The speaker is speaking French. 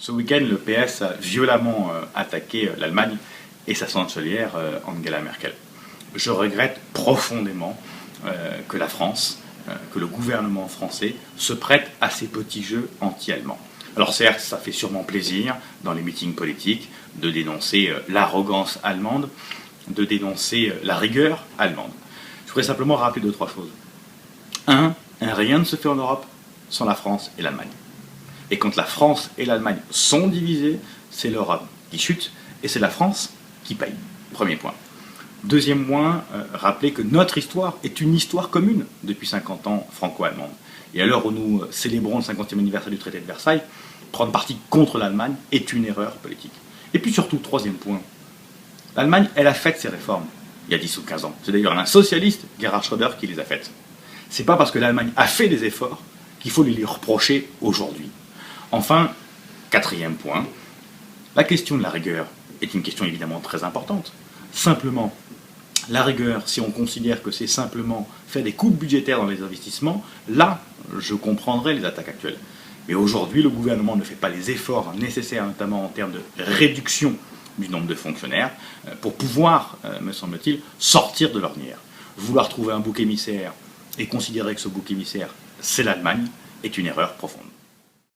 Ce week-end, le PS a violemment attaqué l'Allemagne et sa chancelière Angela Merkel. Je regrette profondément que la France, que le gouvernement français se prête à ces petits jeux anti-allemands. Alors certes, ça fait sûrement plaisir dans les meetings politiques de dénoncer l'arrogance allemande, de dénoncer la rigueur allemande. Je voudrais simplement rappeler 2-3 choses. Rien ne se fait en Europe sans la France et l'Allemagne. Et quand la France et l'Allemagne sont divisées, c'est l'Europe qui chute et c'est la France qui paye. Premier point. Deuxième point, rappeler que notre histoire est une histoire commune depuis 50 ans franco-allemande. Et à l'heure où nous célébrons le 50e anniversaire du traité de Versailles, prendre parti contre l'Allemagne est une erreur politique. Et puis surtout, troisième point, l'Allemagne, elle a fait ses réformes il y a 10 ou 15 ans. C'est d'ailleurs un socialiste, Gerhard Schröder, qui les a faites. C'est pas parce que l'Allemagne a fait des efforts qu'il faut les lui reprocher aujourd'hui. Enfin, quatrième point, la question de la rigueur est une question évidemment très importante. Simplement, la rigueur, si on considère que c'est simplement faire des coupes budgétaires dans les investissements, là, je comprendrais les attaques actuelles. Mais aujourd'hui, le gouvernement ne fait pas les efforts nécessaires, notamment en termes de réduction du nombre de fonctionnaires, pour pouvoir, me semble-t-il, sortir de l'ornière. Vouloir trouver un bouc émissaire et considérer que ce bouc émissaire, c'est l'Allemagne, est une erreur profonde.